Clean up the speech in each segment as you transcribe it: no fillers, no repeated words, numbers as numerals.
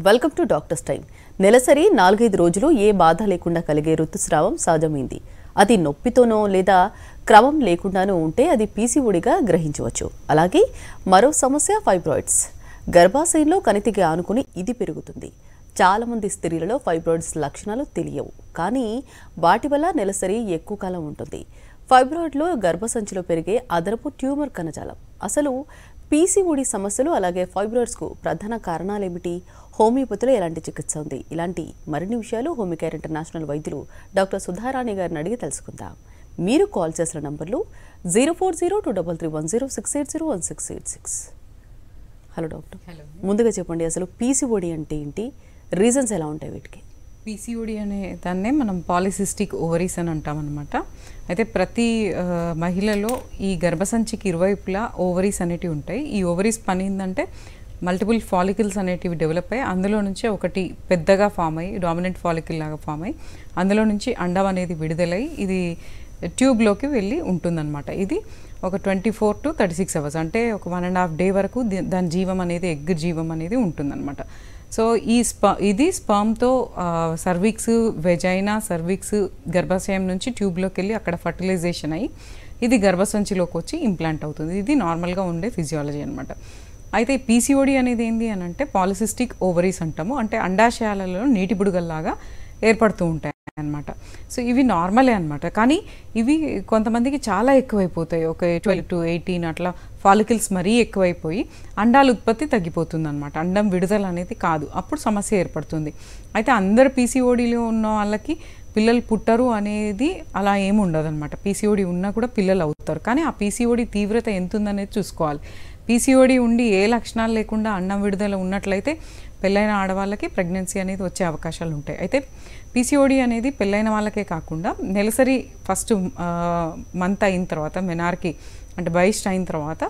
Welcome to doctors time. నెలసరి 4-5 రోజులు ఏ బాధ లేకుండా కలిగే ఋతుస్రావం సహజమైంది. అది నొప్పితోనో లేదా క్రమం లేకుండానో ఉంటే అది పీసీఓడిగా గ్రహించవచ్చు. అలాగే మరో సమస్య ఫైబ్రాయిడ్స్. గర్భాశయంలో కణితికి ఆనుకుని ఇది పెరుగుతుంది. చాలా మంది స్త్రీలలో ఫైబ్రాయిడ్స్ లక్షణాలు తెలియవు, కానీ వాటి వల్ల నెలసరి ఎక్కువ కాలం ఉంటుంది. ఫైబ్రాయిడ్లో గర్భసంచిలో పెరిగే అదనపు ట్యూమర్ కణజాలం. అసలు పీసీఓడి సమస్యలు అలాగే ఫైబ్రాయిడ్స్కు ప్రధాన కారణాలేమిటి, హోమియోపతిలో ఎలాంటి చికిత్స ఉంది, ఇలాంటి మరిన్ని విషయాలు హోమియోకేర్ ఇంటర్నేషనల్ వైద్యులు డాక్టర్ సుధారాణి గారిని అడిగి తెలుసుకుందాం. మీరు కాల్ చేసిన నంబర్లు 04023310680166. Hello doctor. ముందుగా చెప్పండి, అసలు పీసీఓడి అంటే ఏంటి, రీజన్స్ ఎలా ఉంటాయి వీటికి? పీసీఓడి అనే దాన్నే మనం పాలిసిస్టిక్ ఓవరీస్ అని అంటామన్నమాట. అయితే ప్రతి మహిళలో ఈ గర్భసంచికి ఇరువైపులా ఓవరీస్ అనేటివి ఉంటాయి. ఈ ఓవరీస్ పని ఏంటంటే మల్టిపుల్ ఫాలికల్స్ అనేటివి డెవలప్ అయ్యి అందులో నుంచి ఒకటి పెద్దగా ఫామ్ అయ్యి డామినెంట్ ఫాలికల్ లాగా ఫామ్ అయ్యి అందులో నుంచి అండం అనేది విడుదలై ఇది ట్యూబ్లోకి వెళ్ళి ఉంటుందన్నమాట. ఇది ఒక 24 to 36 hours అంటే ఒక 1.5 day వరకు దాని జీవం అనేది ఎగ్ జీవం అనేది ఉంటుందన్నమాట. సో ఇది స్పర్మ్తో సర్విక్స్, వెజైనా, సర్విక్స్ గర్భాశయం నుంచి ట్యూబ్లోకి వెళ్ళి అక్కడ ఫర్టిలైజేషన్ అయ్యి ఇది గర్భసంచిలోకి వచ్చి ఇంప్లాంట్ అవుతుంది. ఇది నార్మల్గా ఉండే ఫిజియాలజీ అనమాట. అయితే పీసీఓడి అనేది ఏంటి అని అంటే పాలిసిస్టిక్ ఓవరీస్ అంటాము. అంటే అండాశయాలలో నీటి బుడగల్లాగా ఏర్పడుతూ ఉంటాయి అన్నమాట. సో ఇవి నార్మలే అనమాట, కానీ ఇవి కొంతమందికి చాలా ఎక్కువైపోతాయి. ఒక 12 to 18 అట్లా ఫాలికల్స్ మరీ ఎక్కువైపోయి అండాల ఉత్పత్తి తగ్గిపోతుంది అనమాట. అండం విడుదల అనేది కాదు, అప్పుడు సమస్య ఏర్పడుతుంది. అయితే అందరు పీసీఓడిలో ఉన్న వాళ్ళకి పిల్లలు పుట్టరు అనేది అలా ఏమి ఉండదు అనమాట. పీసీఓడి ఉన్నా కూడా పిల్లలు అవుతారు, కానీ ఆ పీసీఓడి తీవ్రత ఎంత ఉందనేది చూసుకోవాలి. పీసీఓడి ఉండి ఏ లక్షణాలు లేకుండా అండం విడుదల ఉన్నట్లయితే పెళ్ళైన ఆడవాళ్ళకి ప్రెగ్నెన్సీ అనేది వచ్చే అవకాశాలు ఉంటాయి. అయితే పీసీఓడి అనేది పెళ్ళైన వాళ్ళకే కాకుండా నెలసరి ఫస్ట్ మంత్ అయిన తర్వాత మెనార్కి అంటే బహిష్ట్ అయిన తర్వాత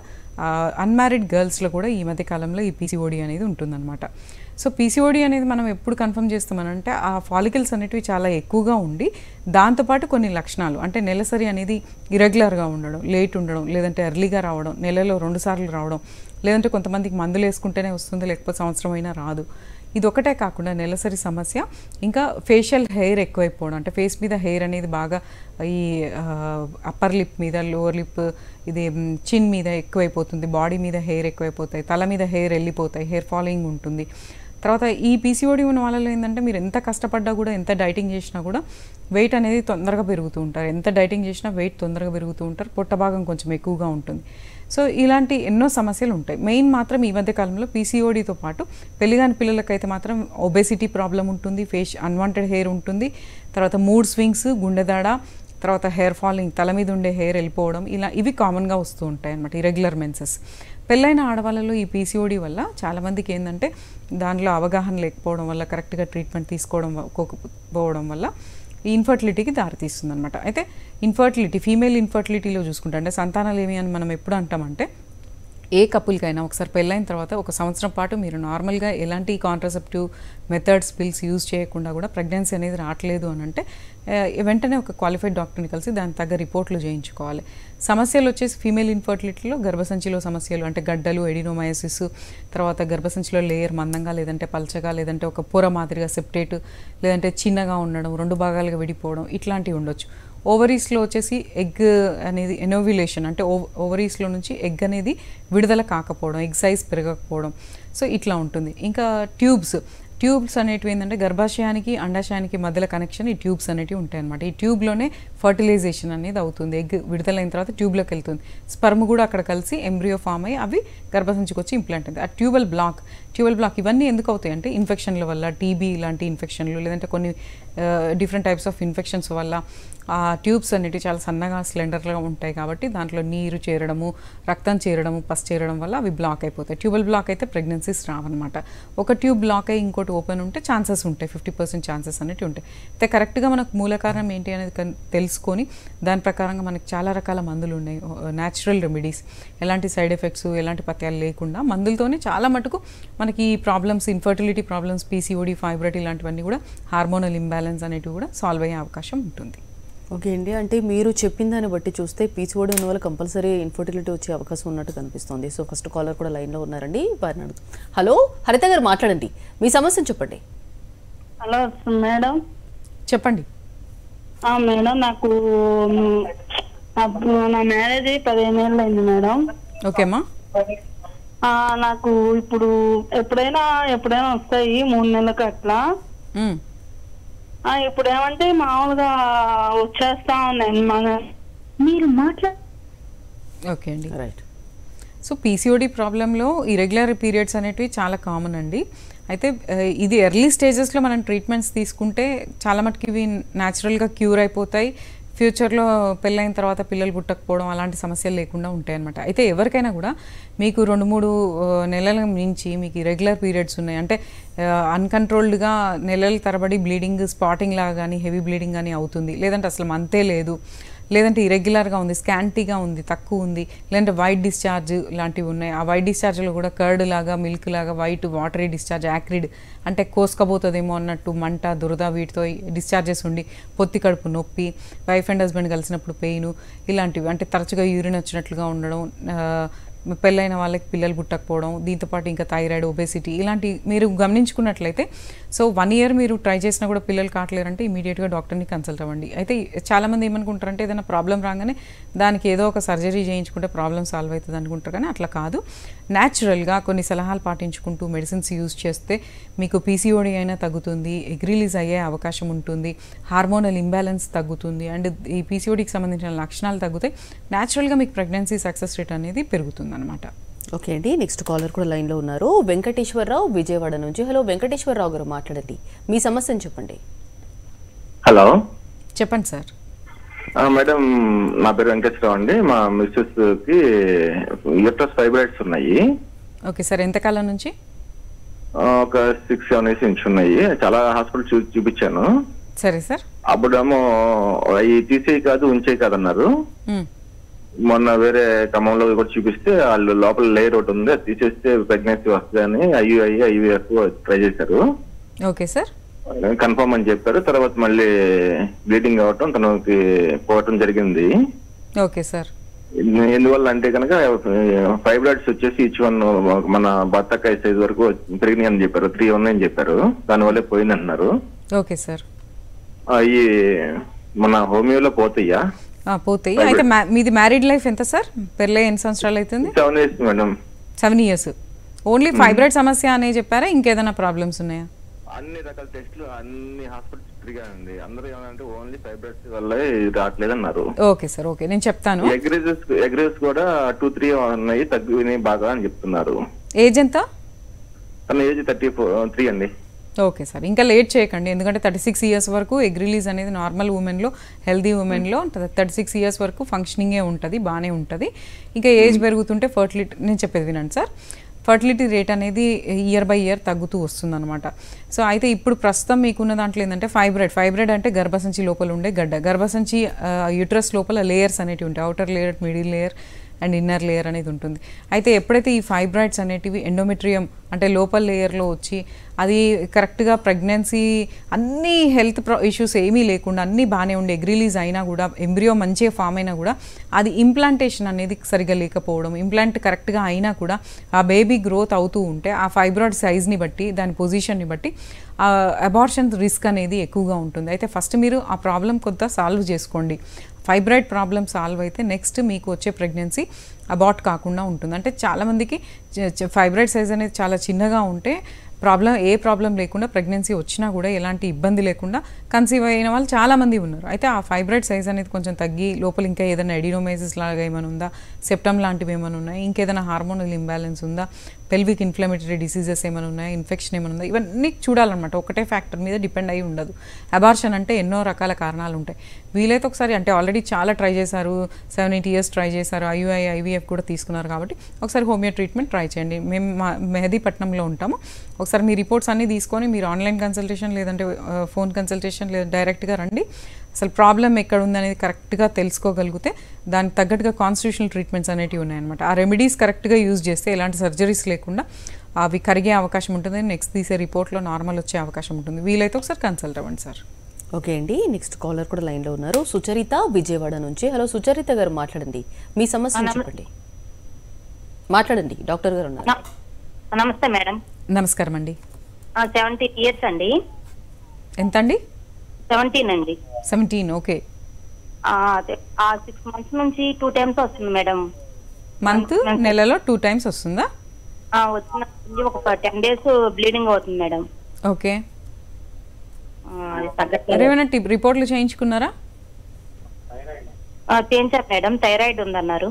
అన్మ్యారీడ్ గర్ల్స్లో కూడా ఈ మధ్య కాలంలో ఈ పీసీఓడి అనేది ఉంటుందన్నమాట. సో పీసీఓడి అనేది మనం ఎప్పుడు కన్ఫర్మ్ చేస్తామనంటే ఆ ఫాలికల్స్ అనేటివి చాలా ఎక్కువగా ఉండి దాంతోపాటు కొన్ని లక్షణాలు అంటే నెలసరి అనేది ఇరెగ్యులర్గా ఉండడం, లేట్ ఉండడం, లేదంటే ఎర్లీగా రావడం, నెలలో 2 సార్లు రావడం, లేదంటే కొంతమందికి మందులు వేసుకుంటేనే వస్తుంది, లేకపోతే సంవత్సరం అయినా రాదు. ఇది ఒకటే కాకుండా నెలసరి సమస్య ఇంకా ఫేషియల్ హెయిర్ ఎక్కువైపోవడం, అంటే ఫేస్ మీద హెయిర్ అనేది బాగా ఈ అప్పర్ లిప్ మీద, లోవర్ లిప్, ఇది చిన్ మీద ఎక్కువైపోతుంది, బాడీ మీద హెయిర్ ఎక్కువైపోతాయి, తల మీద హెయిర్ వెళ్ళిపోతాయి, హెయిర్ ఫాలోయింగ్ ఉంటుంది. తర్వాత ఈ పీసీఓడి ఉన్న వాళ్ళలో ఏంటంటే మీరు ఎంత కష్టపడ్డా కూడా, ఎంత డైటింగ్ చేసినా కూడా వెయిట్ అనేది తొందరగా పెరుగుతూ ఉంటారు. ఎంత డైటింగ్ చేసినా వెయిట్ తొందరగా పెరుగుతూ ఉంటారు, పొట్ట భాగం కొంచెం ఎక్కువగా ఉంటుంది. సో ఇలాంటి ఎన్నో సమస్యలు ఉంటాయి. మెయిన్ మాత్రం ఈ మధ్య కాలంలో పీసీఓడితో పాటు పెళ్ళిగాని పిల్లలకైతే మాత్రం ఒబేసిటీ ప్రాబ్లం ఉంటుంది, ఫేస్ అన్వాంటెడ్ హెయిర్ ఉంటుంది, తర్వాత మూడ్ స్వింగ్స్, గుండెదాడ, తర్వాత హెయిర్ ఫాలింగ్, తల మీద ఉండే హెయిర్ వెళ్ళిపోవడం, ఇవి కామన్గా వస్తూ ఉంటాయి అన్నమాట. ఇరెగ్యులర్ మెన్సెస్ పెళ్ళైన ఆడవాళ్ళలో ఈ పీసీఓడి వల్ల చాలామందికి ఏంటంటే దాంట్లో అవగాహన లేకపోవడం వల్ల, కరెక్ట్గా ట్రీట్మెంట్ తీసుకోకపోవడం వల్ల ఈ ఇన్ఫర్టిలిటీకి దారితీస్తుంది అనమాట. అయితే ఫీమేల్ ఇన్ఫర్టిలిటీలో చూసుకుంటే అంటే సంతానాలు ఏమి అని మనం ఎప్పుడు అంటామంటే ఏ కపుల్కైనా ఒకసారి పెళ్ళైన తర్వాత 1 సంవత్సరం పాటు మీరు నార్మల్గా ఎలాంటి కాంట్రాసెప్టివ్ మెథడ్స్, పిల్స్ యూజ్ చేయకుండా కూడా ప్రెగ్నెన్సీ అనేది రావట్లేదు అని అంటే వెంటనే ఒక క్వాలిఫైడ్ డాక్టర్ని కలిసి దానికి తగ్గ రిపోర్ట్లు చేయించుకోవాలి. సమస్యలు వచ్చేసి ఫీమేల్ ఇన్ఫర్టిలిటీలో గర్భసంచిలో సమస్యలు అంటే గడ్డలు, ఎడినోమయోసిస్, తర్వాత గర్భసంచిలో లేయర్ మందంగా లేదంటే పల్చగా, లేదంటే ఒక పొర మాదిరిగా సెప్టేట్, లేదంటే చిన్నగా ఉండడం, 2 భాగాలుగా విడిపోవడం, ఇట్లాంటివి ఉండొచ్చు. ఓవరీస్లో వచ్చేసి ఎగ్ అనేది ఎనోవ్యులేషన్ అంటే ఓవరీస్లో నుంచి ఎగ్ అనేది విడుదల కాకపోవడం, ఎగ్ సైజ్ పెరగకపోవడం, సో ఇట్లా ఉంటుంది. ఇంకా ట్యూబ్స్ అనేటివి ఏంటంటే గర్భాశయానికి అండాశయానికి మధ్యలో కనెక్షన్ ఈ ట్యూబ్స్ అనేటివి ఉంటాయి అన్నమాట. ఈ ట్యూబ్లోనే ఫర్టిలైజేషన్ అనేది అవుతుంది, ఎగ్ విడుదలైన తర్వాత ట్యూబ్లోకి వెళ్తుంది, స్పర్మ్ కూడా అక్కడ కలిసి ఎంబ్రియో ఫామ్ అయ్యి అవి గర్భసంచికి వచ్చి ఇంప్లాంట్ అవుతుంది. ఆ ట్యూబల్ బ్లాక్ ఇవన్నీ ఎందుకు అవుతాయి అంటే ఇన్ఫెక్షన్ల వల్ల, టీబీ ఇలాంటి ఇన్ఫెక్షన్లు, లేదంటే కొన్ని డిఫరెంట్ టైప్స్ ఆఫ్ ఇన్ఫెక్షన్స్ వల్ల ఆ ట్యూబ్స్ అనేటివి చాలా సన్నగా స్లెండర్గా ఉంటాయి కాబట్టి దాంట్లో నీరు చేరడము, రక్తం చేరడము, పస్ చేరడం వల్ల అవి బ్లాక్ అయిపోతాయి. ట్యూబల్ బ్లాక్ అయితే ప్రెగ్నెన్సీస్ రావన్నమాట. ఒక ట్యూబ్ బ్లాక్ అయ్యి ఇంకోటి ఓపెన్ ఉంటే ఛాన్సెస్ ఉంటాయి, 50% ఛాన్సెస్ అనేవి ఉంటాయి. అయితే కరెక్ట్గా మనకు మూల కారణం ఏంటి అనేది తెలుసుకొని దాని ప్రకారంగా మనకి చాలా రకాల మందులు ఉన్నాయి, న్యాచురల్ రెమెడీస్, ఎలాంటి సైడ్ ఎఫెక్ట్స్, ఎలాంటి పత్యాలు లేకుండా మందులతోనే చాలా మటుకు మనకి ఈ problems, infertility problems, PCOD, fibroid ఇలాంటివన్నీ కూడా హార్మోనల్ ఇంబ్యాలెన్స్ అనేటివి కూడా సాల్వ్ అయ్యే అవకాశం ఉంటుంది. ఓకే అండి. అంటే మీరు చెప్పిన దాన్ని బట్టి చూస్తే పీసీఓడి ఉన్న వాళ్ళు కంపల్సరీ ఇన్ఫర్టిలిటీ వచ్చే అవకాశం ఉన్నట్టు కనిపిస్తోంది. సో ఫస్ట్ కాలర్ కూడా లైన్లో ఉన్నారండి, వారిని అడుగుతాం. హలో హరిత గారు, మాట్లాడండి, మీ సమస్యను చెప్పండి. Hello madam. చెప్పండి. మేడం నాకు నా మ్యారేజ్ 15 ఏళ్ళు అయింది మేడం. ఓకేమ్మా. నాకు ఇప్పుడు ఎప్పుడైనా వస్తాయి 3 నెలలకు అట్లా. ఇప్పుడు ఏమంటే మామూలుగా వచ్చేస్తా ఉన్నాయి మీరు ఓకే అండి, రైట్. సో పీసీఓడి ప్రాబ్లంలో ఇరెగ్యులర్ పీరియడ్స్ అనేటివి చాలా కామన్ అండి. అయితే ఇది ఎర్లీ స్టేజెస్లో మనం ట్రీట్మెంట్స్ తీసుకుంటే చాలా మటుకు ఇవి న్యాచురల్గా క్యూర్ అయిపోతాయి. ఫ్యూచర్లో పెళ్ళైన తర్వాత పిల్లలు పుట్టకపోవడం అలాంటి సమస్యలు లేకుండా ఉంటాయి అన్నమాట. అయితే ఎవరికైనా కూడా మీకు 2-3 నెలల నుంచి మీకు ఇరెగ్యులర్ పీరియడ్స్ ఉన్నాయి అంటే అన్కంట్రోల్డ్గా నెలల తరబడి బ్లీడింగ్, స్పాటింగ్ లాగా కానీ హెవీ బ్లీడింగ్ కానీ అవుతుంది, లేదంటే అసలు మంతే లేదు, లేదంటే ఇరెగ్యులర్గా ఉంది, స్కాంటీగా ఉంది, తక్కువ ఉంది, లేదంటే వైట్ డిశ్చార్జ్ లాంటివి ఉన్నాయి. ఆ వైట్ డిశ్చార్జ్లో కూడా కర్డ్ లాగా, మిల్క్ లాగా వైట్ వాటరీ డిశ్చార్జ్, యాక్రిడ్ అంటే కోసుకపోతుందేమో అన్నట్టు మంట, దురద, వీటితో డిశ్చార్జెస్ ఉండి పొత్తి కడుపు నొప్పి, వైఫ్ అండ్ హస్బెండ్ కలిసినప్పుడు పెయిన్, ఇలాంటివి అంటే తరచుగా యూరిన్ వచ్చినట్లుగా ఉండడం, పెళ్ళైన వాళ్ళకి పిల్లలు పుట్టకపోవడం, దీంతోపాటు ఇంకా థైరాయిడ్, ఒబేసిటీ ఇలాంటి మీరు గమనించుకున్నట్లయితే సో 1 ఇయర్ మీరు ట్రై చేసినా కూడా పిల్లలు కావట్లేరంటే ఇమీడియట్గా డాక్టర్ని కన్సల్ట్ అవ్వండి. అయితే చాలామంది ఏమనుకుంటారంటే ఏదైనా ప్రాబ్లం రాగానే దానికి ఏదో ఒక సర్జరీ చేయించుకుంటే ప్రాబ్లం సాల్వ్ అవుతుంది అనుకుంటారు, కానీ అట్లా కాదు. న్యాచురల్గా కొన్ని సలహాలు పాటించుకుంటూ మెడిసిన్స్ యూజ్ చేస్తే మీకు పీసీఓడి అయినా తగ్గుతుంది, ఎగ్ రిలీజ్ అయ్యే అవకాశం ఉంటుంది, హార్మోనల్ ఇంబ్యాలెన్స్ తగ్గుతుంది, అండ్ ఈ పీసీఓడికి సంబంధించిన లక్షణాలు తగ్గుతాయి. న్యాచురల్గా మీకు ప్రెగ్నెన్సీ సక్సెస్ రేట్ అనేది పెరుగుతుంది అనమాట. ఓకే అండి, నెక్స్ట్ కాలర్ కూడా లైన్లో ఉన్నారు, వెంకటేశ్వరరావు విజయవాడ నుంచి. హలో వెంకటేశ్వరరావు గారు, మాట్లాడండి, మీ సమస్యను చెప్పండి. హలో చెప్పండి సార్. మేడం, నా పేరు వెంకటేశ్వరరావు అండి. మా మిస్సెస్ కి యూట్రస్ ఫైబ్రాయిడ్స్ ఉన్నాయి. ఓకే సార్, ఎంతకాలం నుంచి? ఒక 6-7 years నుంచి ఉన్నాయి. చాలా హాస్పిటల్ చూపించాను. సరే సార్. అప్పుడేమో అవి తీసేయి కాదు, ఉంచేయి కాదు అన్నారు. మొన్న వేరే క్రమంలో కూడా చూపిస్తే వాళ్ళు లోపల లేయర్ ఒకటి ఉంది, అది తీసేస్తే ప్రెగ్నెన్సీ వస్తుందని ఐవీఎఫ్ ట్రై చేశారు. Okay sir. కన్ఫర్మ్ అని చెప్పారు. తర్వాత మళ్ళీ బ్లీడింగ్ అవ్వటం, తనకి పోవటం జరిగింది. Okay sir. ఎందువల్ల అంటే కనుక ఫైబ్రాయిడ్స్ వచ్చేసి ఈచ్ వన్ మన బత్తకాయ సైజ్ వరకు పెరిగినాయి అని చెప్పారు. 3 ఉన్నాయని చెప్పారు. దానివల్లే పోయింది అంటున్నారు. Okay sir. అవి మన హోమియోలో పోతాయా? పోతాయి. అయితే మీది మ్యారీడ్ లైఫ్ ఎంత సార్? పెళ్ళై ఎన్ని సంవత్సరాలు అవుతుంది? 7 years madam. 7 years. Only fibroid సమస్య అనే చెప్పారా, ఇంకేదైనా ప్రాబ్లమ్స్ ఉన్నాయా? అన్ని రకాల టెస్టులు అన్ని హాస్పిటల్స్ తిరిగానండి. అందరూ ఏమంటే ఓన్లీ ఫైబ్రాయిడ్స్ వల్ల రావట్లేదు అన్నారు. ఓకే సార్, ఓకే, నేను చెప్తాను. ఎగ్రేస్ కూడా 2-3 ఉన్నాయి, తగ్గినాయి బాగా అని చెప్తున్నారు. ఏజ్ ఎంత? తన ఏజ్ 33 అండి. ఓకే సార్, ఇంకా లేట్ చేయకండి, ఎందుకంటే 36 years వరకు ఎగ్ రిలీజ్ అనేది నార్మల్ ఉమెన్లో, హెల్దీ ఉమెన్లో 36 years వరకు ఫంక్షనింగే ఉంటుంది, బాగానే ఉంటుంది. ఇంకా ఏజ్ పెరుగుతుంటే ఫర్టిలిటీ, నేను చెప్పేది వినండి సార్, ఫర్టిలిటీ రేట్ అనేది ఇయర్ బై ఇయర్ తగ్గుతూ వస్తుందన్నమాట. సో అయితే ఇప్పుడు ప్రస్తుతం మీకున్న దాంట్లో ఏంటంటే ఫైబ్రాయిడ్ అంటే గర్భసంచి లోపల ఉండే గడ్డ. గర్భసంచి యూట్రస్ లోపల లేయర్స్ అనేటివి ఉంటాయి, outer layer, middle layer and inner layer అనేది ఉంటుంది. అయితే ఎప్పుడైతే ఈ ఫైబ్రాయిడ్స్ అనేటివి ఎండోమెట్రియం అంటే లోపల లేయర్లో వచ్చి అది కరెక్ట్గా ప్రెగ్నెన్సీ అన్ని హెల్త్ ఇష్యూస్ ఏమీ లేకుండా అన్నీ బాగానే ఉండి ఎగ్ రిలీజ్ అయినా కూడా, ఎంబ్రియో మంచిగా ఫామ్ అయినా కూడా అది ఇంప్లాంటేషన్ అనేది సరిగ్గా లేకపోవడం, ఇంప్లాంట్ కరెక్ట్గా అయినా కూడా ఆ బేబీ గ్రోత్ అవుతూ ఉంటే ఆ ఫైబ్రాయిడ్ సైజ్ని బట్టి, దాని పొజిషన్ని బట్టి అబార్షన్ రిస్క్ అనేది ఎక్కువగా ఉంటుంది. అయితే ఫస్ట్ మీరు ఆ ప్రాబ్లం కొంత సాల్వ్ చేసుకోండి. ఫైబ్రాయిడ్ ప్రాబ్లమ్ సాల్వ్ అయితే నెక్స్ట్ మీకు వచ్చే ప్రెగ్నెన్సీ అబార్ట్ కాకుండా ఉంటుంది. అంటే చాలామందికి ఫైబ్రాయిడ్ సైజ్ అనేది చాలా చిన్నగా ఉంటే ఏ ప్రాబ్లం లేకుండా ప్రెగ్నెన్సీ వచ్చినా కూడా ఎలాంటి ఇబ్బంది లేకుండా కన్సీవ్ అయిన వాళ్ళు చాలామంది ఉన్నారు. అయితే ఆ ఫైబ్రాయిడ్ సైజ్ అనేది కొంచెం తగ్గి లోపల ఇంకా ఏదైనా ఎడినోమైసిస్ లాగా ఏమైనా ఉందా, సెప్టమ్ లాంటివి ఏమైనా ఉన్నాయి, ఇంకేదైనా హార్మోనల్ ఇంబ్యాలెన్స్ ఉందా, పెల్విక్ ఇన్ఫ్లమేటరీ డిసీజెస్ ఏమైనా ఉన్నాయా, ఇన్ఫెక్షన్ ఏమైనా ఉందా, ఇవన్నీ చూడాలన్నమాట. ఒకటే ఫ్యాక్టర్ మీద డిపెండ్ అయ్యి ఉండదు. అబార్షన్ అంటే ఎన్నో రకాల కారణాలు ఉంటాయి. వీలైతే ఒకసారి అంటే ఆల్రెడీ చాలా ట్రై చేశారు, 7-8 years ట్రై చేశారు, ఐవీఎఫ్ కూడా తీసుకున్నారు కాబట్టి ఒకసారి హోమియో ట్రీట్మెంట్ ట్రై చేయండి. మేము మెహదీపట్నంలో ఉంటాము. ఒకసారి మీ రిపోర్ట్స్ అన్నీ తీసుకొని మీరు ఆన్లైన్ కన్సల్టేషన్ లేదంటే ఫోన్ కన్సల్టేషన్ లేదా డైరెక్ట్గా రండి. అసలు ప్రాబ్లం ఎక్కడ ఉందనేది కరెక్ట్గా తెలుసుకోగలిగితే దానికి తగ్గట్టుగా కాన్స్టిట్యూషనల్ ట్రీట్మెంట్స్ అనేటివి ఉన్నాయన్నమాట. ఆ రెమెడీస్ కరెక్ట్గా యూజ్ చేస్తే ఎలాంటి సర్జరీస్ లేకుండా అవి కరిగే అవకాశం ఉంటుంది. నెక్స్ట్ తీసే రిపోర్ట్లో నార్మల్ వచ్చే అవకాశం ఉంటుంది. వీలైతే ఒకసారి కన్సల్ట్ అవ్వండి సార్. ఓకే అండి, నెక్స్ట్ కాలర్ కూడా లైన్లో ఉన్నారు. సుచరిత విజయవాడ నుంచి. హలో సుచరిత గారు, మాట్లాడండి, మీ సమస్యను చెప్పండి. మాట్లాడండి, డాక్టర్ గారు ఉన్నారు. నమస్తే మేడం. నమస్కారం అండి. 17 years అండి. ఎంత అండి? 17 అండి. 17. ఓకే. అదే 6 months నుంచి 2 times వస్తుంది మేడం. మంత్ నెలలో 2 times వస్తుందా? వచ్చిన ఒక 10 days బ్లీడింగ్ అవుతుంది మేడం. ఓకే. అది తగ్గట్లేదు. ఏమైనా రిపోర్ట్లు చేయించుకున్నారా? చేయించారు మేడం, థైరాయిడ్ ఉందన్నారు.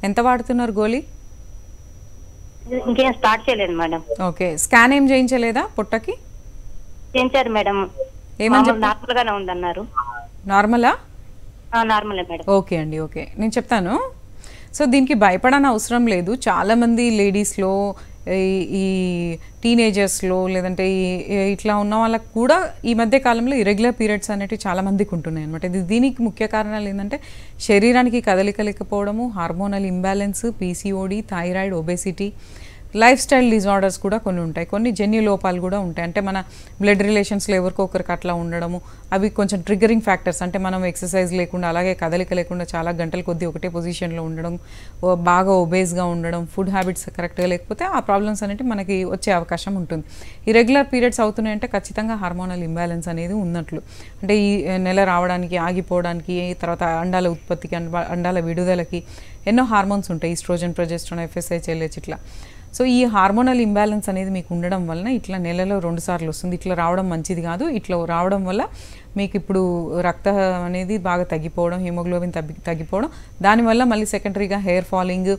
ఎంత వాడుతున్నారు గోళీ? ఇంకేం స్టార్ట్ చేయలేదు మేడం. ఓకే. స్కాన్ ఏం చేయించలేదా పొట్టకి? చేయించారు మేడం. ఏమని చెప్పారు? నార్మల్ గానే ఉందన్నారు. నార్మలా? నార్మలే మేడం. ఓకే అండి, ఓకే, నేను చెప్తాను. సో దీనికి భయపడని అవసరం లేదు. చాలామంది లేడీస్లో, ఈ టీనేజర్స్లో, లేదంటే ఇట్లా ఉన్న వాళ్ళకు కూడా ఈ మధ్య కాలంలో ఇరెగ్యులర్ పీరియడ్స్ అనేవి చాలా మందికి ఉంటున్నాయి అనమాట. దీనికి ముఖ్య కారణాలు ఏంటంటే శరీరానికి కదలిక లేకపోవడము, hormonal imbalance, PCOD, thyroid, obesity, life style disorders కూడా కొన్ని ఉంటాయి. కొన్ని జన్యు లోపాలు కూడా ఉంటాయి. అంటే మన బ్లడ్ రిలేషన్స్లో ఎవరికొకరికి అట్లా ఉండడము, అవి కొంచెం ట్రిగరింగ్ ఫ్యాక్టర్స్. అంటే మనం ఎక్సర్సైజ్ లేకుండా, అలాగే కదలిక లేకుండా చాలా గంటల కొద్దీ ఒకటే పొజిషన్లో ఉండడం, బాగా ఒబేస్గా ఉండడం, ఫుడ్ హ్యాబిట్స్ కరెక్ట్గా లేకపోతే ఆ ప్రాబ్లమ్స్ అనేవి మనకి వచ్చే అవకాశం ఉంటుంది. ఇరెగ్యులర్ పీరియడ్స్ అవుతున్నాయంటే ఖచ్చితంగా హార్మోనల్ ఇంబ్యాలెన్స్ అనేది ఉన్నట్లు. అంటే ఈ నెల రావడానికి, ఆగిపోవడానికి, తర్వాత అండాల ఉత్పత్తికి, అండాల విడుదలకి ఎన్నో హార్మోన్స్ ఉంటాయి. ఈస్ట్రోజన్, ప్రొజెస్టరాన్, FSH, LH ఇట్లా. సో ఈ హార్మోనల్ ఇంబ్యాలెన్స్ అనేది మీకు ఉండడం వలన ఇట్లా నెలలో 2 సార్లు వస్తుంది. ఇట్లా రావడం మంచిది కాదు. ఇట్లా రావడం వల్ల మీకు ఇప్పుడు రక్తం అనేది బాగా తగ్గిపోవడం, హిమోగ్లోబిన్ తగ్గిపోవడం, దానివల్ల మళ్ళీ సెకండరీగా హెయిర్ ఫాలింగ్,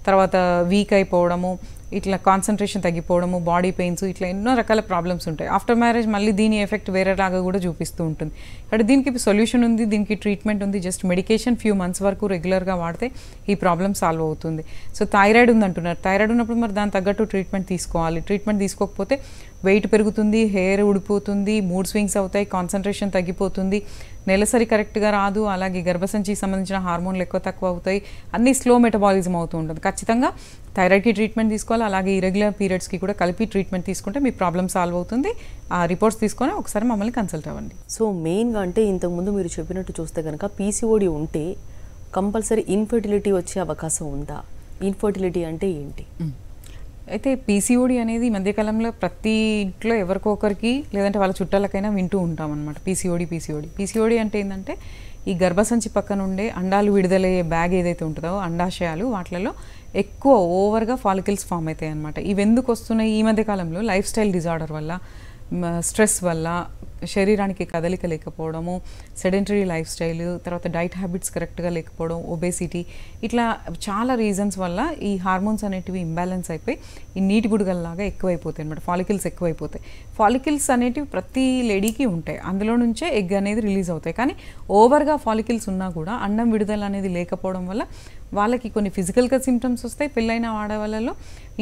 తర్వాత వీక్ అయిపోవడము, ఇట్లా కాన్సన్ట్రేషన్ తగ్గిపోవడము, బాడీ పెయిన్స్, ఇట్లా ఎన్నో రకాల ప్రాబ్లమ్స్ ఉంటాయి. ఆఫ్టర్ మ్యారేజ్ మళ్ళీ దీని ఎఫెక్ట్ వేరేలాగా కూడా చూపిస్తూ ఉంటుంది. ఇక్కడ దీనికి సొల్యూషన్ ఉంది, దీనికి ట్రీట్మెంట్ ఉంది. జస్ట్ మెడికేషన్ ఫ్యూ మంత్స్ వరకు రెగ్యులర్గా వాడితే ఈ ప్రాబ్లమ్ సాల్వ్ అవుతుంది. సో థైరాయిడ్ ఉందంటున్నారు. థైరాయిడ్ ఉన్నప్పుడు మరి దాని తగ్గట్టు ట్రీట్మెంట్ తీసుకోవాలి. ట్రీట్మెంట్ తీసుకోకపోతే వెయిట్ పెరుగుతుంది, హెయిర్ ఊడిపోతుంది, మూడ్ స్వింగ్స్ అవుతాయి, కాన్సన్ట్రేషన్ తగ్గిపోతుంది, నెలసరి కరెక్ట్గా రాదు, అలాగే గర్భసంచికి సంబంధించిన హార్మోన్లు ఎక్కువ తక్కువ అవుతాయి, అన్నీ స్లో మెటబాలిజం అవుతూ ఉంటుంది. ఖచ్చితంగా థైరాయిడ్కి ట్రీట్మెంట్ తీసుకోవాలి. అలాగే ఇరెగ్యులర్ పీరియడ్స్కి కూడా కలిపి ట్రీట్మెంట్ తీసుకుంటే మీ ప్రాబ్లమ్ సాల్వ్ అవుతుంది. ఆ రిపోర్ట్స్ తీసుకొని ఒకసారి మమ్మల్ని కన్సల్ట్ అవ్వండి. సో మెయిన్గా అంటే ఇంతకుముందు మీరు చెప్పినట్టు చూస్తే కనుక పీసీఓడి ఉంటే కంపల్సరీ ఇన్ఫర్టిలిటీ వచ్చే అవకాశం ఉందా? ఇన్ఫర్టిలిటీ అంటే ఏంటి? అయితే పీసీఓడి అనేది ఈ మధ్యకాలంలో ప్రతి ఇంట్లో ఎవరికొకరికి, లేదంటే వాళ్ళ చుట్టాలకైనా వింటూ ఉంటాం అనమాట. పీసీఓడి అంటే ఏంటంటే ఈ గర్భసంచి పక్కన ఉండే అండాలు విడుదలయ్యే బ్యాగ్ ఏదైతే ఉంటుందో, అండాశయాలు, వాటిలలో ఎక్కువ ఓవర్గా ఫాలికల్స్ ఫామ్ అవుతాయి అనమాట. ఇవి ఎందుకు వస్తున్నాయి ఈ మధ్యకాలంలో? లైఫ్ స్టైల్ డిజార్డర్ వల్ల, స్ట్రెస్ వల్ల, శరీరానికి కదలిక లేకపోవడము, సెడెంటరీ లైఫ్ స్టైల్, తర్వాత డైట్ హ్యాబిట్స్ కరెక్ట్గా లేకపోవడం, ఒబేసిటీ, ఇట్లా చాలా రీజన్స్ వల్ల ఈ హార్మోన్స్ అనేటివి ఇంబ్యాలెన్స్ అయిపోయి ఈ నీటి బుడగల్లాగా ఎక్కువైపోతాయి అనమాట. ఫాలికల్స్ ఎక్కువైపోతాయి. ఫాలికల్స్ అనేటివి ప్రతి లేడీకి ఉంటాయి. అందులో నుంచే ఎగ్ అనేది రిలీజ్ అవుతాయి. కానీ ఓవర్గా ఫాలికల్స్ ఉన్నా కూడా అండం విడుదల అనేది లేకపోవడం వల్ల వాళ్ళకి కొన్ని ఫిజికల్గా సిమ్టమ్స్ వస్తాయి. పెళ్ళైన ఆడవాళ్ళలో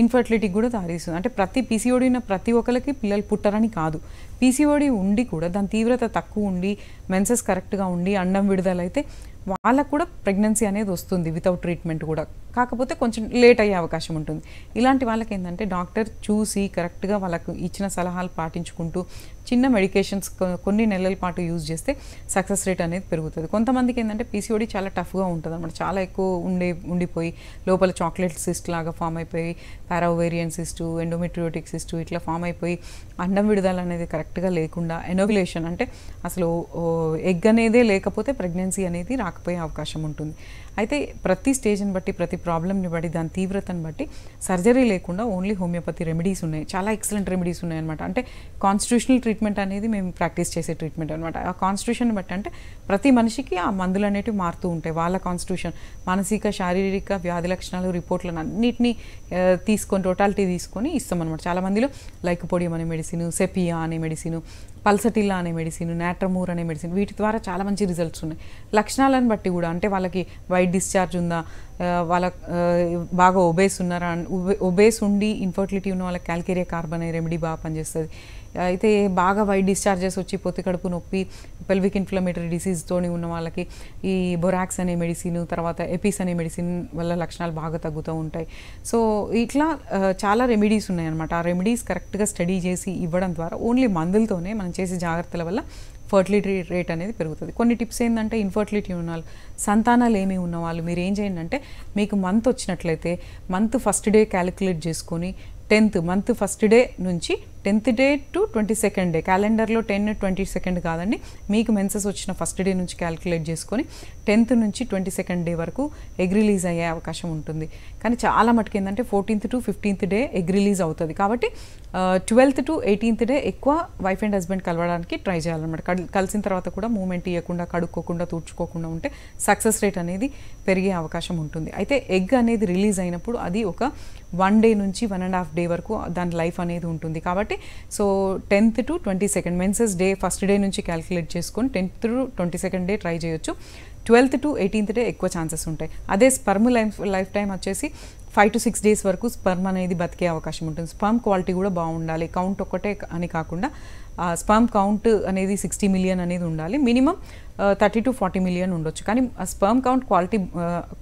ఇన్ఫర్టిలిటీకి కూడా దారిస్తుంది. అంటే ప్రతి పీసీఓడి ఉన్న ప్రతి ఒక్కరికి పిల్లలు పుట్టరని కాదు. పీసీఓడి ఉండి కూడా దాని తీవ్రత తక్కువ ఉండి, మెన్సెస్ కరెక్ట్గా ఉండి, అండం విడుదలైతే వాళ్ళకు కూడా ప్రెగ్నెన్సీ అనేది వస్తుంది వితౌట్ ట్రీట్మెంట్ కూడా. కాకపోతే కొంచెం లేట్ అయ్యే అవకాశం ఉంటుంది. ఇలాంటి వాళ్ళకి ఏంటంటే డాక్టర్ చూసి కరెక్ట్గా వాళ్ళకు ఇచ్చిన సలహాలు పాటించుకుంటూ చిన్న మెడికేషన్స్ కొన్ని నెలల పాటు యూజ్ చేస్తే సక్సెస్ రేట్ అనేది పెరుగుతుంది. కొంతమందికి ఏంటంటే పీసీఓడి చాలా టఫ్గా ఉంటుంది అన్నమాట. చాలా ఎక్కువ ఉండిపోయి లోపల చాక్లెట్ సిస్ట్ లాగా ఫామ్ అయిపోయి, పారాఓవేరియన్ సిస్టు, ఎండోమెట్రియోటిక్ సిస్టు ఇట్లా ఫామ్ అయిపోయి అండం విడుదల అనేది కరెక్ట్గా లేకుండా, ఎనోవ్యులేషన్ అంటే అసలు ఎగ్ అనేదే లేకపోతే ప్రెగ్నెన్సీ అనేది రాకపోయే అవకాశం ఉంటుంది. అయితే ప్రతి స్టేజ్ని బట్టి, ప్రతి ప్రాబ్లమ్ని బట్టి, దాని తీవ్రతను బట్టి సర్జరీ లేకుండా ఓన్లీ హోమియోపతి రెమెడీస్ ఉన్నాయి. చాలా ఎక్సలెంట్ రెమెడీస్ ఉన్నాయన్నమాట. అంటే కాన్స్టిట్యూషనల్ ట్రీట్మెంట్ అనేది మేము ప్రాక్టీస్ చేసే ట్రీట్మెంట్ అనమాట. ఆ కాన్స్టిట్యూషన్ బట్టి అంటే ప్రతి మనిషికి ఆ మందులు అనేవి మారుతూ ఉంటాయి. వాళ్ళ కాన్స్టిట్యూషన్, మానసిక, శారీరక వ్యాధి లక్షణాలు, రిపోర్ట్లను అన్నింటినీ తీసుకొని టోటాలిటీ తీసుకొని ఇస్తామన్నమాట. చాలామందిలో లైకోపోడియం అనే మెడిసిన్, సెపియా అనే మెడిసిన్, పల్సటిల్లా అనే మెడిసిన్, నాట్రమూర్ అనే మెడిసిన్, వీటి ద్వారా చాలా మంచి రిజల్ట్స్ ఉన్నాయి. లక్షణాలను బట్టి కూడా అంటే వాళ్ళకి వైట్ డిశ్చార్జ్ ఉందా, వాళ్ళ బాగా ఒబేస్ ఉన్నారా, ఒబేస్ ఉండి ఇన్ఫర్టిలిటీ ఉన్న వాళ్ళకి క్యాల్కేరియా కార్బన్ అనే రెమెడీ బాగా పనిచేస్తుంది. అయితే బాగా వైట్ డిశ్చార్జెస్ వచ్చి పొత్తి కడుపు నొప్పి, పెల్విక్ ఇన్ఫ్లమేటరీ డిసీజ్తోని ఉన్న వాళ్ళకి ఈ బొరాక్స్ అనే మెడిసిన్, తర్వాత ఎపిస్ అనే మెడిసిన్ వల్ల లక్షణాలు బాగా తగ్గుతూ ఉంటాయి. సో ఇట్లా చాలా రెమెడీస్ ఉన్నాయన్నమాట. ఆ రెమెడీస్ కరెక్ట్గా స్టడీ చేసి ఇవ్వడం ద్వారా ఓన్లీ మందులతోనే మనం చేసే జాగ్రత్తల వల్ల ఫర్టిలిటీ రేట్ అనేది పెరుగుతుంది. కొన్ని టిప్స్ ఏంటంటే ఇన్ఫర్టిలిటీ ఉన్న వాళ్ళు, సంతానాలు ఏమీ ఉన్న వాళ్ళు మీరు ఏం చేయండి అంటే మీకు మంత్ వచ్చినట్లయితే మంత్ ఫస్ట్ డే క్యాలిక్యులేట్ చేసుకొని 10th మంత్ ఫస్ట్ డే నుంచి 10th day to 22nd day, క్యాలెండర్లో 10 22nd కాదండి, మీకు మెన్సెస్ వచ్చిన ఫస్ట్ డే నుంచి క్యాలిక్యులేట్ చేసుకొని 10th నుంచి 22nd డే వరకు ఎగ్ రిలీజ్ అయ్యే అవకాశం ఉంటుంది. కానీ చాలా మటుకు ఏంటంటే 14th to 15th day egg release అవుతుంది. కాబట్టి 12th to 18th డే ఎక్కువ వైఫ్ అండ్ హస్బెండ్ కలవడానికి ట్రై చేయాలన్నమాట. కలిసిన తర్వాత కూడా మూమెంట్ ఇవ్వకుండా, కడుక్కోకుండా, తుడుచుకోకుండా ఉంటే సక్సెస్ రేట్ అనేది పెరిగే అవకాశం ఉంటుంది. అయితే ఎగ్ అనేది రిలీజ్ అయినప్పుడు అది ఒక 1 డే నుంచి 1.5 డే వరకు దాని లైఫ్ అనేది ఉంటుంది. కాబట్టి so 10th to 22nd menses day first day నుంచి క్యాలిక్యులేట్ చేసుకొని 10th to 22nd day try చేయొచ్చు. 12th to 18th డే ఎక్కువ ఛాన్సెస్ ఉంటాయి. అదే స్పర్మ్ లైఫ్ టైం వచ్చేసి 5 to 6 డేస్ వరకు స్పర్మ్ అనేది బతికే అవకాశం ఉంటుంది. స్పర్మ్ క్వాలిటీ కూడా బాగుండాలి. కౌంట్ ఒక్కటే అని కాకుండా స్పర్మ్ కౌంట్ అనేది 60 మిలియన్ అనేది ఉండాలి. మినిమం 30 to 40 మిలియన్ ఉండొచ్చు. కానీ స్పర్మ్ కౌంట్ క్వాలిటీ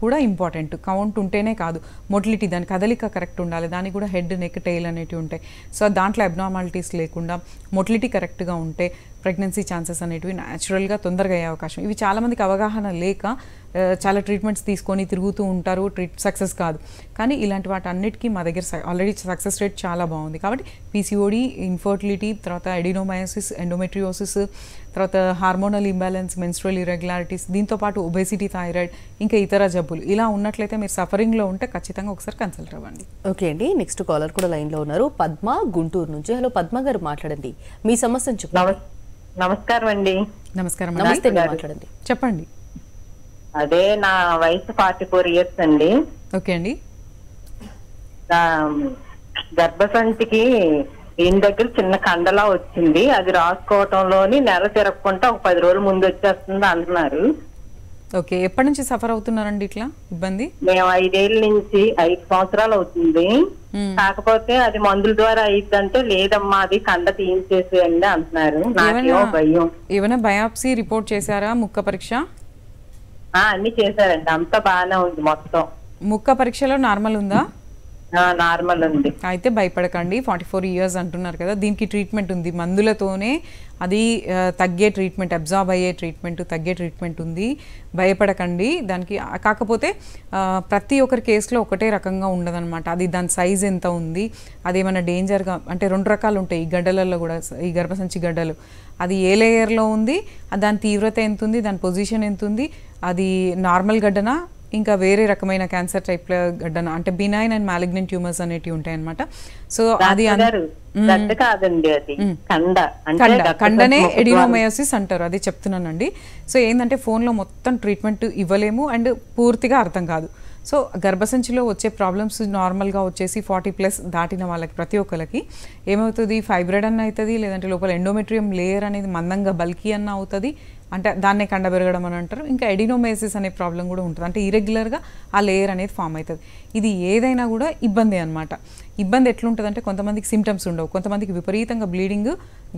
కూడా ఇంపార్టెంట్. కౌంట్ ఉంటేనే కాదు, మొటిలిటీ దాని కదలిక కరెక్ట్ ఉండాలి. దానికి కూడా హెడ్, నెక్, టైల్ అనేటివి ఉంటాయి. సో దాంట్లో అబ్నార్మాలిటీస్ లేకుండా మొటిలిటీ కరెక్ట్గా ఉంటే ప్రెగ్నెన్సీ ఛాన్సెస్ అనేటివి న్యాచురల్గా తొందరగా అయ్యే అవకాశం. ఇవి చాలామందికి అవగాహన లేక చాలా ట్రీట్మెంట్స్ తీసుకొని తిరుగుతూ ఉంటారు, సక్సెస్ కాదు. కానీ ఇలాంటి వాటి అన్నిటికీ మా దగ్గర ఆల్రెడీ సక్సెస్ రేట్ చాలా బాగుంది. కాబట్టి పీసీఓడి, ఇన్ఫర్టిలిటీ, తర్వాత ఎడినోమయోసిస్, ఎండోమెట్రియోసిస్, తర్వాత హార్మోనల్ ఇంబ్యాలెన్స్, మెన్స్ట్రువల్ ఇర్రెగ్యులారిటీస్, దీంతోపాటు ఒబేసిటీ, థైరాయిడ్, ఇంకా ఇతర జబ్బులు ఇలా ఉన్నట్లయితే మీరు సఫరింగ్లో ఉంటే ఖచ్చితంగా ఒకసారి కన్సల్ట్ అవ్వండి. ఓకే అండి, నెక్స్ట్ కాలర్ కూడా లైన్లో ఉన్నారు. పద్మ, గుంటూరు నుంచి. హలో పద్మ గారు, మాట్లాడండి, మీ సమస్యను చెప్పండి. నమస్కారం అండి. నమస్కారం. నమస్తే, మాట్లాడండి, చెప్పండి. అదే నా వయసు 44 years అండి. ఓకే అండి. గర్భసంచికి ఈయన దగ్గర చిన్న కండలా వచ్చింది. అది రాసుకోవటంలోని నెల తిరగకుండా ఒక 10 రోజుల ముందు వచ్చేస్తుంది అంటున్నారు. ఓకే, ఎప్పటి నుంచి సఫర్ అవుతున్నారండి ఇట్లా ఇబ్బంది? మేము 5 ఏళ్ళ నుంచి 5 సంవత్సరాలు అవుతుంది. కాకపోతే అది మందుల ద్వారా అయిద్దంటే లేదమ్మా అది కండ తీయించేసేయండి అంటున్నారు. నాకేమో భయం. ఏమైనా బయాప్సీ రిపోర్ట్ చేశారా? ముక్క పరీక్ష అన్ని చేశారండి, అంతా బాగానే ఉంది. మొత్తం ముక్క పరీక్షలో నార్మల్ ఉందా? నార్మల్ ఉంది. అయితే భయపడకండి. 44 years అంటున్నారు కదా, దీనికి ట్రీట్మెంట్ ఉంది. మందులతోనే అది తగ్గే ట్రీట్మెంట్, అబ్జార్బ్ అయ్యే ట్రీట్మెంట్, తగ్గే ట్రీట్మెంట్ ఉంది. భయపడకండి దానికి. కాకపోతే ప్రతి ఒక్కరి కేసులో ఒకటే రకంగా ఉండదన్నమాట. అది దాని సైజ్ ఎంత ఉంది, అదేమైనా డేంజర్గా అంటే 2 రకాలు ఉంటాయి ఈ గడ్డలలో కూడా, ఈ గర్భసంచి గడ్డలు. అది ఏ లేయర్లో ఉంది, దాని తీవ్రత ఎంత ఉంది, దాని పొజిషన్ ఎంత ఉంది, అది నార్మల్ గడ్డనా ఇంకా వేరే రకమైన క్యాన్సర్ టైప్ గడ్డన, అంటే బినైన్ అండ్ మాలిగ్నెంట్ ట్యూమర్స్ అనేటివి ఉంటాయి అన్నమాట. సో అది కండనే ఎడినోమయోసిస్ అంటారు, అది చెప్తున్నానండి. సో ఏంటంటే ఫోన్లో మొత్తం ట్రీట్మెంట్ ఇవ్వలేము అండ్ పూర్తిగా అర్థం కాదు. సో గర్భసంచిలో వచ్చే ప్రాబ్లమ్స్ నార్మల్గా వచ్చేసి 40+ దాటిన వాళ్ళకి ప్రతి ఒక్కరికి ఏమవుతుంది, ఫైబ్రాయిడ్ అన్న అవుతుంది, లేదంటే లోపల ఎండోమెట్రియం లేయర్ అనేది మందంగా బల్కీ అన్న అవుతుంది, అంటే దాన్నే కండ పెరగడం అని అంటారు. ఇంకా ఎడినోమయోసిస్ అనే ప్రాబ్లం కూడా ఉంటుంది, అంటే ఇరెగ్యులర్గా ఆ లేయర్ అనేది ఫామ్ అవుతుంది. ఇది ఏదైనా కూడా ఇబ్బంది అనమాట. ఇబ్బంది ఎట్లుంటుందంటే కొంతమందికి సిమ్టమ్స్ ఉండవు, కొంతమందికి విపరీతంగా బ్లీడింగ్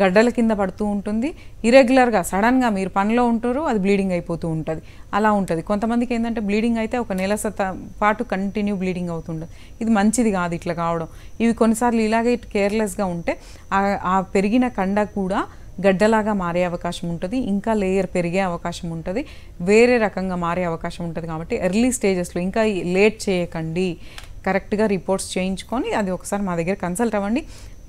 గడ్డల కింద పడుతూ ఉంటుంది, ఇరెగ్యులర్గా సడన్గా మీరు పనిలో ఉంటారు అది బ్లీడింగ్ అయిపోతూ ఉంటుంది, అలా ఉంటుంది. కొంతమందికి ఏంటంటే బ్లీడింగ్ అయితే ఒక నెల పాటు కంటిన్యూ బ్లీడింగ్ అవుతుంటుంది. ఇది మంచిది కాదు ఇట్లా కావడం. ఇవి కొన్నిసార్లు ఇలాగే కేర్లెస్గా ఉంటే ఆ పెరిగిన కండ కూడా గడ్డలాగా మారే అవకాశం ఉంటుంది, ఇంకా లేయర్ పెరిగే అవకాశం ఉంటుంది, వేరే రకంగా మారే అవకాశం ఉంటుంది. కాబట్టి ఎర్లీ స్టేజెస్లో ఇంకా లేట్ చేయకండి, కరెక్ట్గా రిపోర్ట్స్ చేయించుకొని అది ఒకసారి మా దగ్గర కన్సల్ట్ అవ్వండి.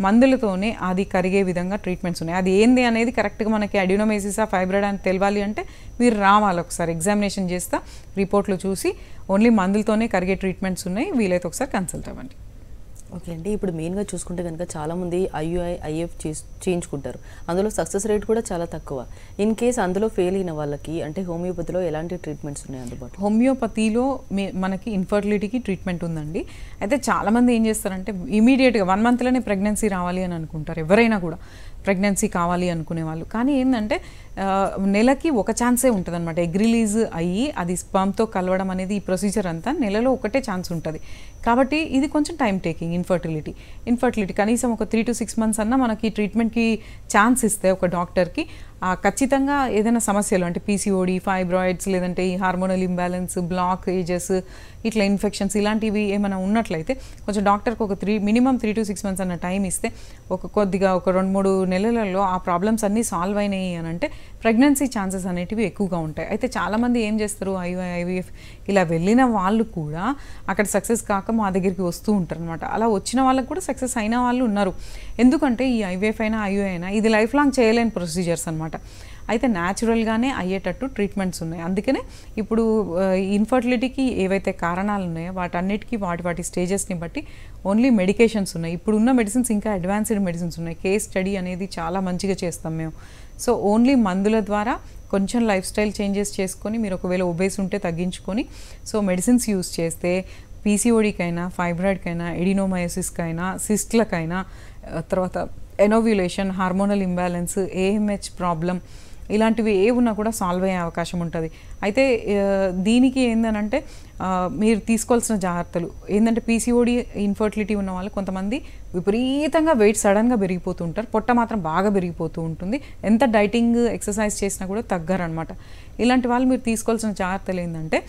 మందులతోనే అది కరిగే విధంగా ట్రీట్మెంట్స్ ఉన్నాయి. అది ఏంది అనేది కరెక్ట్గా మనకి అడినోమయోసిసా, ఫైబ్రాయిడ్ అని తెలియాలి అంటే మీరు రావాలి, ఒకసారి ఎగ్జామినేషన్ చేస్తా, రిపోర్ట్లు చూసి ఓన్లీ మందులతోనే కరిగే ట్రీట్మెంట్స్ ఉన్నాయి, వీలైతే ఒకసారి కన్సల్ట్ అవ్వండి. ఓకే అండి, ఇప్పుడు మెయిన్గా చూసుకుంటే కనుక చాలామంది IUI, IF చేయించుకుంటారు, అందులో సక్సెస్ రేట్ కూడా చాలా తక్కువ. ఇన్ కేస్ అందులో ఫెయిల్ అయిన వాళ్ళకి అంటే హోమియోపతిలో ఎలాంటి ట్రీట్మెంట్స్ ఉన్నాయి అందుబాటు? హోమియోపతిలో మనకి ఇన్ఫర్టిలిటీకి ట్రీట్మెంట్ ఉందండి. అయితే చాలామంది ఏం చేస్తారంటే ఇమీడియట్గా 1 monthలోనే ప్రెగ్నెన్సీ రావాలి అని అనుకుంటారు, ఎవరైనా కూడా ప్రెగ్నెన్సీ కావాలి అనుకునే వాళ్ళు. కానీ ఏంటంటే నెలకి ఒక ఛాన్సే ఉంటుంది అనమాట. ఎగ్ రిలీజ్ అయ్యి అది స్పర్మ్తో కలవడం అనేది ఈ ప్రొసీజర్ అంతా నెలలో ఒకటే ఛాన్స్ ఉంటుంది. కాబట్టి ఇది కొంచెం టైం టేకింగ్. ఇన్ఫర్టిలిటీ కనీసం ఒక 3 to 6 months అన్నా మనకి ట్రీట్మెంట్కి ఛాన్స్ ఇస్తే ఒక డాక్టర్కి ఖచ్చితంగా ఏదైనా సమస్యలు అంటే పీసీఓడి, ఫైబ్రాయిడ్స్, లేదంటే ఈ హార్మోనల్ ఇంబ్యాలెన్స్, బ్లాకేజెస్, ఇట్లా ఇన్ఫెక్షన్స్ ఇలాంటివి ఏమైనా ఉన్నట్లయితే కొంచెం డాక్టర్కి ఒక మినిమం 3 to 6 months అన్న టైం ఇస్తే కొద్దిగా ఒక 2-3 నెలలలో ఆ ప్రాబ్లమ్స్ అన్నీ సాల్వ్ అయినాయి అని అంటే ప్రెగ్నెన్సీ ఛాన్సెస్ అనేటివి ఎక్కువగా ఉంటాయి. అయితే చాలామంది ఏం చేస్తారు, ఐవీఎఫ్ ఇలా వెళ్ళిన వాళ్ళు కూడా అక్కడ సక్సెస్ కాక మా దగ్గరికి వస్తూ ఉంటారు అనమాట. అలా వచ్చిన వాళ్ళకి కూడా సక్సెస్ అయిన వాళ్ళు ఉన్నారు. ఎందుకంటే ఈ ఐవీఎఫ్ అయినా ఐఓఐ అయినా ఇది లైఫ్ లాంగ్ చేయలేని ప్రొసీజర్స్ అనమాట. అయితే న్యాచురల్గానే అయ్యేటట్టు ట్రీట్మెంట్స్ ఉన్నాయి. అందుకనే ఇప్పుడు ఇన్ఫర్టిలిటీకి ఏవైతే కారణాలు ఉన్నాయో వాటన్నిటికీ వాటి స్టేజెస్ని బట్టి ఓన్లీ మెడికేషన్స్ ఉన్నాయి. ఇప్పుడు ఉన్న మెడిసిన్స్ ఇంకా అడ్వాన్స్డ్ మెడిసిన్స్ ఉన్నాయి. కేస్ స్టడీ అనేది చాలా మంచిగా చేస్తాం మేము. సో ఓన్లీ మందుల ద్వారా కొంచెం లైఫ్ స్టైల్ చేంజెస్ చేసుకొని మీరు ఒకవేళ ఒబేస్ ఉంటే తగ్గించుకొని సో మెడిసిన్స్ యూస్ చేస్తే పీసీఓడికైనా, ఫైబ్రాయిడ్కైనా, ఎడినోమయోసిస్కైనా, సిస్ట్లకైనా, తర్వాత ఎనోవ్యులేషన్, హార్మోనల్ ఇంబ్యాలెన్స్, ఏఎంహెచ్ ప్రాబ్లం ఇలాంటివి ఏ ఉన్నా కూడా సాల్వ్ అయ్యే అవకాశం ఉంటుంది. అయితే దీనికి ఏందనంటే మీరు తీసుకోవాల్సిన జాగ్రత్తలు ఏంటంటే పీసీఓడి ఇన్ఫర్టిలిటీ ఉన్న వాళ్ళు కొంతమంది విపరీతంగా వెయిట్ సడన్గా పెరిగిపోతూ ఉంటారు, పొట్ట మాత్రం బాగా పెరిగిపోతూ ఉంటుంది, ఎంత డైటింగ్ ఎక్సర్సైజ్ చేసినా కూడా తగ్గరనమాట. ఇలాంటి వాళ్ళు మీరు తీసుకోవాల్సిన జాగ్రత్తలు ఏంటంటే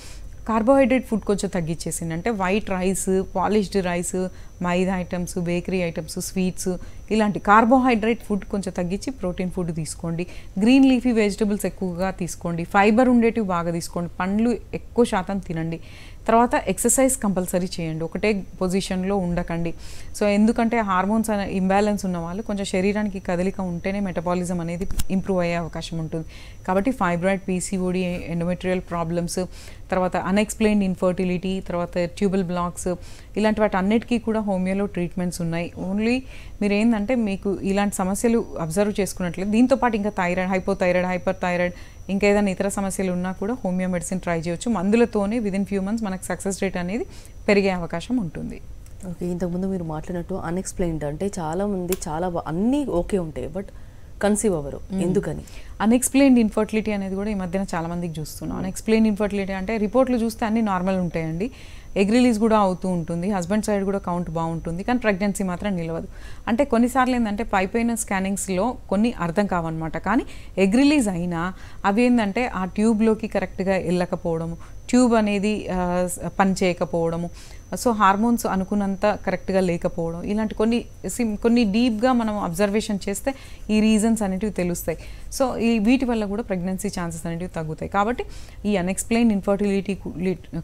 కార్బోహైడ్రేట్ ఫుడ్ కొంచెం తగ్గించేసింది. అంటే వైట్ రైస్, పాలిష్డ్ రైస్, మైదా ఐటమ్స్, బేకరీ ఐటమ్స్, స్వీట్స్ ఇలాంటి కార్బోహైడ్రేట్ ఫుడ్ కొంచెం తగ్గించి ప్రోటీన్ ఫుడ్ తీసుకోండి. గ్రీన్ లీఫీ వెజిటబుల్స్ ఎక్కువగా తీసుకోండి. ఫైబర్ ఉండేటివి బాగా తీసుకోండి. పండ్లు ఎక్కువ శాతం తినండి. తర్వాత ఎక్సర్సైజ్ కంపల్సరీ చేయండి. ఒకటే పొజిషన్లో ఉండకండి. సో ఎందుకంటే హార్మోన్స్ ఇంబ్యాలెన్స్ ఉన్న వాళ్ళు కొంచెం శరీరానికి కదలిక ఉంటేనే మెటబాలిజం అనేది ఇంప్రూవ్ అయ్యే అవకాశం ఉంటుంది. కాబట్టి ఫైబ్రాయిడ్, పీసీఓడి, ఎండోమెట్రియల్ ప్రాబ్లమ్స్, తర్వాత అన్ఎక్స్ప్లెయిన్డ్ ఇన్ఫర్టిలిటీ, తర్వాత ట్యూబల్ బ్లాక్స్ ఇలాంటి వాటి అన్నిటికీ కూడా హోమియోలో ట్రీట్మెంట్స్ ఉన్నాయి. ఓన్లీ మీరు ఏంటంటే మీకు ఇలాంటి సమస్యలు అబ్జర్వ్ చేసుకున్నట్లయితే దీంతోపాటు ఇంకా థైరాయిడ్, హైపోథైరాయిడ్, హైపర్ థైరాయిడ్ ఇంకా ఏదైనా ఇతర సమస్యలు ఉన్నా కూడా హోమియో మెడిసిన్ ట్రై చేయొచ్చు. మందులతోనే విదిన్ ఫ్యూ మంత్స్ మనకు సక్సెస్ రేట్ అనేది పెరిగే అవకాశం ఉంటుంది. ఓకే, ఇంతకుముందు మీరు మాట్లాడినట్టు అన్ఎక్స్ప్లెయిన్డ్ అంటే చాలామంది అన్నీ ఓకే ఉంటాయి బట్ కన్సీవ్ అవ్వరు. ఎందుకని? అన్ఎక్స్ప్లెయిన్డ్ ఇన్ఫర్టిలిటీ అనేది కూడా ఈ మధ్యన చాలా మందికి చూస్తున్నాం. అన్ఎక్స్ప్లెయిన్డ్ ఇన్ఫర్టిలిటీ అంటే రిపోర్ట్లు చూస్తే అన్ని నార్మల్ ఉంటాయండి, ఎగ్ రిలీజ్ కూడా అవుతూ ఉంటుంది, హస్బెండ్ సైడ్ కూడా కౌంట్ బాగుంటుంది, కానీ ప్రెగ్నెన్సీ మాత్రం నిలవదు. అంటే కొన్నిసార్లు ఏంటంటే పైపైన స్కానింగ్స్లో కొన్ని అర్థం కావన్నమాట. కానీ ఎగ్ రిలీజ్ అయినా అవి ఏంటంటే ఆ ట్యూబ్లోకి కరెక్ట్గా వెళ్ళకపోవడము, ట్యూబ్ అనేది పని చేయకపోవడము, సో హార్మోన్స్ అనుకున్నంత కరెక్ట్గా లేకపోవడం, ఇలాంటి కొన్ని డీప్గా మనం అబ్జర్వేషన్ చేస్తే ఈ రీజన్స్ అనేటివి తెలుస్తాయి. సో వీటి వల్ల కూడా ప్రెగ్నెన్సీ ఛాన్సెస్ అనేటివి తగ్గుతాయి. కాబట్టి ఈ అన్ఎక్స్ప్లెయిన్ ఇన్ఫర్టిలిటీ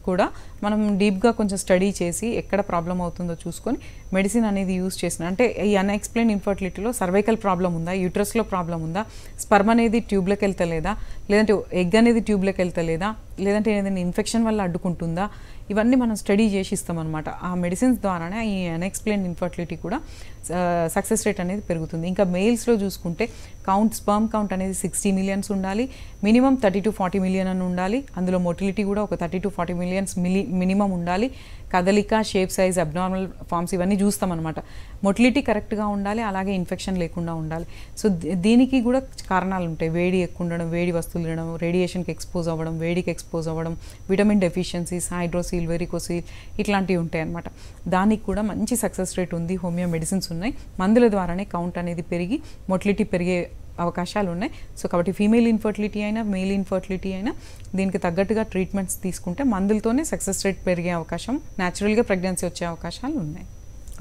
కూడా మనం డీప్గా కొంచెం స్టడీ చేసి ఎక్కడ ప్రాబ్లం అవుతుందో చూసుకొని మెడిసిన్ అనేది యూజ్ చేసిన అంటే ఈ అన్ఎక్స్ప్లెయిన్ ఇన్ఫర్టిలిటీలో సర్వైకల్ ప్రాబ్లం ఉందా, యూట్రస్లో ప్రాబ్లం ఉందా, స్పర్మ్ అనేది ట్యూబ్లోకి వెళ్తలేదా, లేదంటే ఎగ్ అనేది ట్యూబ్లోకి వెళ్తలేదా, లేదంటే ఏదైనా ఇన్ఫెక్షన్ వల్ల అడ్డుకుంటుందా, ఇవన్నీ మనం స్టడీ చేసి ఇస్తామన్నమాట. ఆ మెడిసిన్స్ ద్వారానే ఈ అన్ఎక్స్ప్లెయిన్డ్ ఇన్ఫర్టిలిటీ కూడా సక్సెస్ రేట్ అనేది పెరుగుతుంది. ఇంకా మేల్స్లో చూసుకుంటే స్పర్మ్ కౌంట్ అనేది 60 millions ఉండాలి, మినిమం 30 to 40 million అని ఉండాలి. అందులో మొటిలిటీ కూడా ఒక 30 to 40 millions మినిమం ఉండాలి. కదలిక, షేప్ సైజ్, అబ్నార్మల్ ఫార్మ్స్ ఇవన్నీ చూస్తామన్నమాట. మొటిలిటీ కరెక్ట్గా ఉండాలి, అలాగే ఇన్ఫెక్షన్ లేకుండా ఉండాలి. సో దీనికి కూడా కారణాలు ఉంటాయి. వేడి ఎక్కువ ఉండడం, వేడి వస్తువులు తినడం, రేడియేషన్కి ఎక్స్పోజ్ అవ్వడం, వేడికి ఎక్స్పోజ్ అవ్వడం, విటమిన్ డెఫిషియన్సీస్, హైడ్రోసిల్, వెరికోసిల్ ఇట్లాంటివి ఉంటాయి అన్నమాట. దానికి కూడా మంచి సక్సెస్ రేట్ ఉంది. హోమియో మెడిసిన్స్ ఉన్నాయి. మందుల ద్వారానే కౌంట్ అనేది పెరిగి మొటిలిటీ పెరిగే అవకాశాలు ఉన్నాయి. సో కాబట్టి ఫీమేల్ ఇన్ఫర్టిలిటీ అయినా మేల్ ఇన్ఫర్టిలిటీ అయినా దీనికి తగ్గట్టుగా ట్రీట్మెంట్స్ తీసుకుంటే మందులతోనే సక్సెస్ రేట్ పెరిగే అవకాశం, న్యాచురల్గా ప్రెగ్నెన్సీ వచ్చే అవకాశాలు ఉన్నాయి.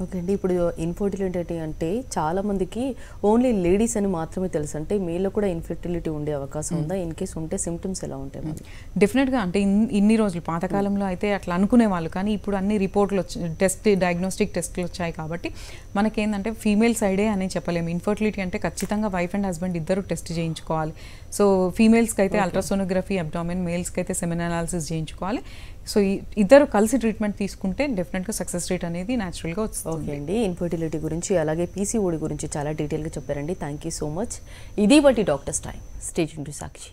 ఓకే అండి, ఇప్పుడు ఇన్ఫర్టిలిటీ అంటే చాలా మందికి ఓన్లీ లేడీస్ అని మాత్రమే తెలుసు. అంటే మేల్లో కూడా ఇన్ఫర్టిలిటీ ఉండే అవకాశం ఉందా? ఇన్ కేస్ ఉంటే సిమ్టమ్స్ ఎలా ఉంటాయి? డెఫినెట్గా అంటే ఇన్ని రోజులు పాతకాలంలో అయితే అట్లా అనుకునేవాళ్ళు, కానీ ఇప్పుడు అన్ని రిపోర్ట్లు వచ్చి డయాగ్నోస్టిక్ టెస్ట్లు వచ్చాయి కాబట్టి మనకేంటంటే ఫీమేల్ సైడే అని చెప్పలేము. ఇన్ఫర్టిలిటీ అంటే ఖచ్చితంగా వైఫ్ అండ్ హస్బెండ్ ఇద్దరు టెస్ట్ చేయించుకోవాలి. సో ఫీమేల్స్కి అయితే అల్ట్రాసోనోగ్రఫీ అబ్డామిన్, మేల్స్కి అయితే సెమెన్ అనాలిసిస్ చేయించుకోవాలి. సో ఇద్దరు కలిసి ట్రీట్మెంట్ తీసుకుంటే డెఫినెట్గా సక్సెస్ రేట్ అనేది న్యాచురల్గా వస్తుంది. ఓకే అండి, ఇన్ఫర్టిలిటీ గురించి అలాగే పీసీఓడి గురించి చాలా డీటెయిల్గా చెప్పారండి. Thank you so much. ఇది బట్టి doctors time. Stay tuned to Sakshi.